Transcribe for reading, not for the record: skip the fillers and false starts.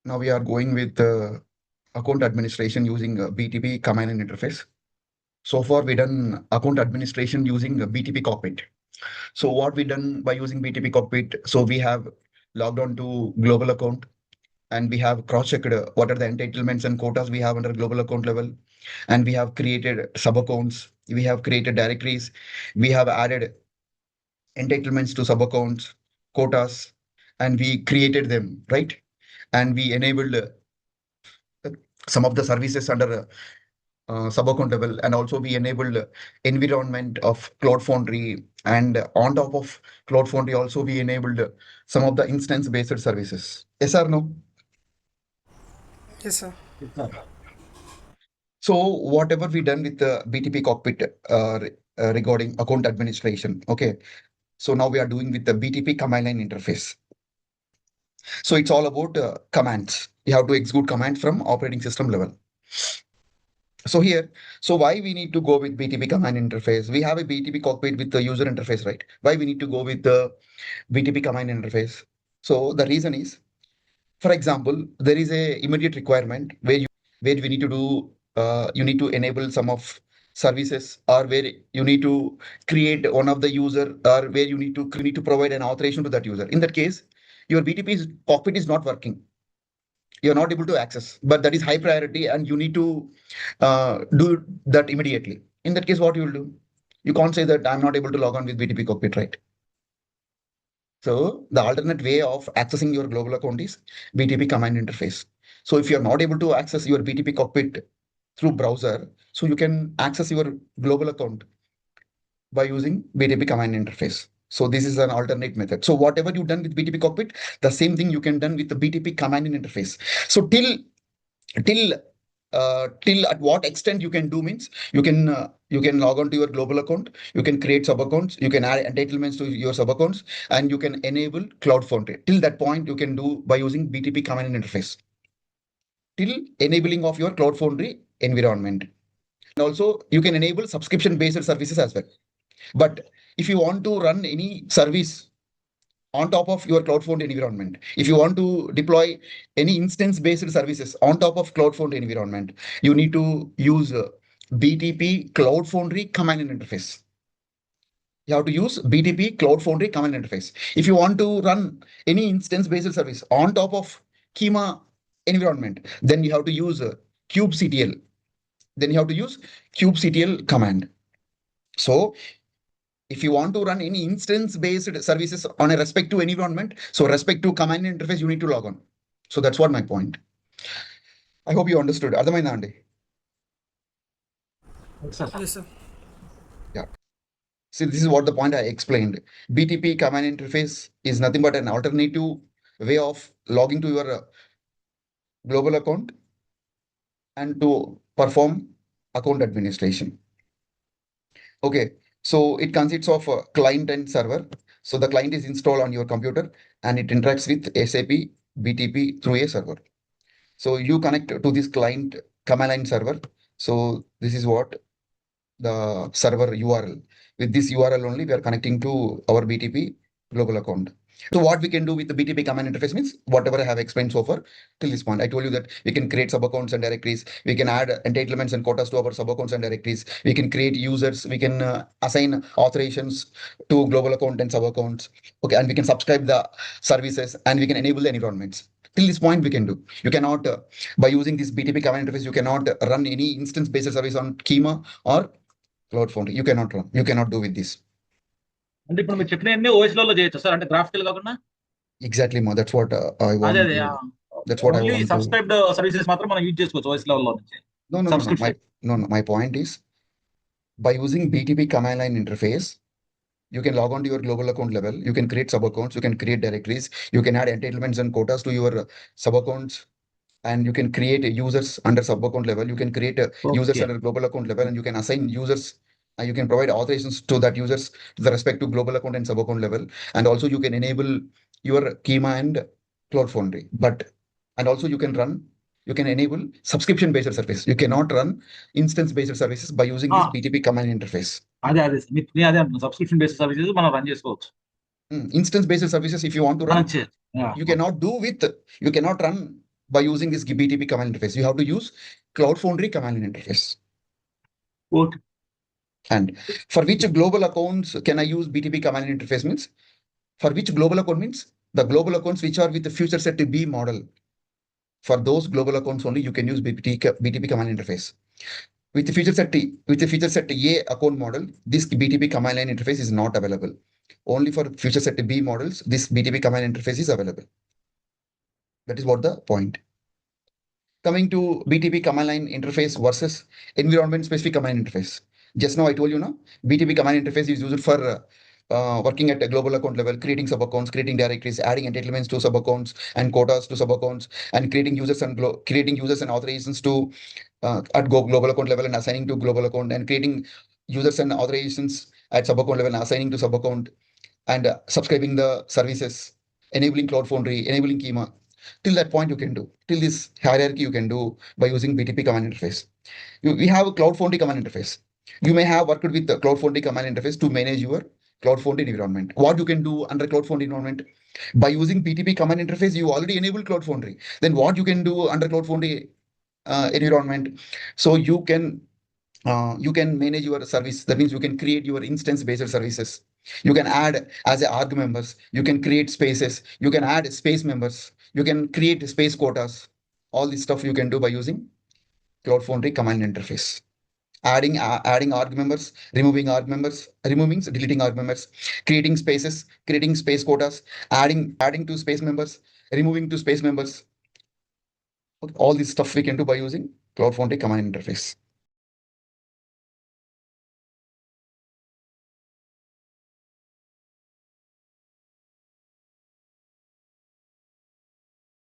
Now we are going with account administration using BTP command and interface. So far we done account administration using BTP Cockpit. So what we done by using BTP Cockpit? So we have logged on to global account and we have cross-checked what are the entitlements and quotas we have under global account level. And we have created sub-accounts. We have created directories. We have added entitlements to sub-accounts, quotas, and we created them, right? And we enabled some of the services under sub-account level, and also we enabled environment of Cloudfoundry, and on top of Cloudfoundry also we enabled some of the instance-based services. Yes or no? Yes, sir. So whatever we done with the BTP Cockpit regarding account administration, okay. So now we are doing with the BTP command line interface. So it's all about commands. You have to execute commands from operating system level. So here, so why we need to go with BTP command interface? We have a BTP Cockpit with the user interface, right? Why we need to go with the BTP command interface? So the reason is, for example, there is a immediate requirement where we need to do, you need to enable some of services, or where you need to create one of the user, or where you need to provide an authorization to that user. In that case, your BTP Cockpit is not working. You're not able to access, but that is high priority and you need to do that immediately. In that case, what you will do? You can't say that I'm not able to log on with BTP Cockpit, right? So the alternate way of accessing your global account is BTP command interface. So if you're not able to access your BTP Cockpit through browser, so you can access your global account by using BTP command interface. So this is an alternate method. So whatever you've done with BTP Cockpit, the same thing you can done with the BTP command interface. So till at what extent you can do means you can log on to your global account, you can create sub accounts, you can add entitlements to your sub accounts, and you can enable Cloudfoundry. Till that point you can do by using BTP command interface till enabling of your Cloudfoundry environment. And also you can enable subscription based services as well. But if you want to run any service on top of your Cloudfoundry environment, if you want to deploy any instance-based services on top of Cloudfoundry environment, you need to use BTP Cloudfoundry command and interface. You have to use BTP Cloudfoundry command interface. If you want to run any instance-based service on top of Kyma environment, then you have to use kubectl. Then you have to use kubectl command. So if you want to run any instance-based services on a respective environment, so respective command interface, you need to log on. So that's what my point. I hope you understood. Adhamaina andi? Yes, sir. Yeah. See, this is what the point I explained. BTP command interface is nothing but an alternative way of logging to your global account and to perform account administration. Okay, so it consists of a client and server. So the client is installed on your computer and it interacts with SAP BTP through a server. So you connect to this client command line server. So this is what the server URL. With this URL only, we are connecting to our BTP global account. So what we can do with the BTP command interface means whatever I have explained so far till this point. I told you that we can create sub accounts and directories. We can add entitlements and quotas to our sub accounts and directories. We can create users. We can assign authorizations to global account and sub accounts. Okay, and we can subscribe the services and we can enable the environments. Till this point we can do. You cannot, by using this BTP command interface, you cannot run any instance-based service on Kyma or Cloudfoundry. You cannot run. You cannot do with this. అంటే ఇప్పుడు మీరు చెప్పిన ఓఎస్లలో చేయొచ్చు sir, అంటే graphical కాకుండా. Exactly, Ma. That's what I want అదే to. That's what I only want to. Subscribed services మాత్రం మనం యూజ్ చేసుకోవచ్చు ఓఎస్ లెవెల్లో నుంచి. No. My point is, by using BTP command line interface, you can log on to your global account level. You can create sub accounts. You can create directories. You can add entitlements and quotas to your sub accounts, and you can create users under sub account level. You can create users under global account level, and you can assign users. And you can provide authorizations to that users to the respective global account and sub account level. And also you can enable your Kyma and Cloudfoundry. And also you can enable subscription based service. You cannot run instance based services by using this BTP command interface. అదే subscription based services మనం run చేసుకోవచ్చు. Instance based services, if you want to run, you cannot run by using this BTP command interface. You have to use Cloudfoundry command line interface. Okay. And for which global accounts can I use BTP command line interface means? For which global account means? The global accounts which are with the future set B model. For those global accounts only, you can use BTP command interface. With the feature set A account model, this BTP command line interface is not available. Only for future set B models, this BTP command interface is available. That is what the point. Coming to BTP command line interface versus environment specific command interface. Just now I told you now, BTP command interface is used for working at a global account level, creating sub accounts, creating directories, adding entitlements to sub accounts and quotas to sub accounts, and creating users and authorizations to at global account level and assigning to global account, and creating users and authorizations at sub account level and assigning to sub account, and subscribing the services, enabling Cloudfoundry, enabling Kyma. Till that point you can do. Till this hierarchy you can do by using BTP command interface. We have a Cloudfoundry command interface. You may have worked with the Cloudfoundry command interface to manage your Cloudfoundry environment. What you can do under Cloudfoundry environment? By using BTP command interface, you already enabled Cloudfoundry. Then what you can do under Cloudfoundry environment? So you can manage your service. That means you can create your instance-based services. You can add as a arg members. You can create spaces. You can add space members. You can create space quotas. All this stuff you can do by using Cloudfoundry command interface. Adding arg members, removing arg members, deleting arg members, creating spaces, creating space quotas, adding to space members, removing to space members. All this stuff we can do by using Cloudfoundry command interface.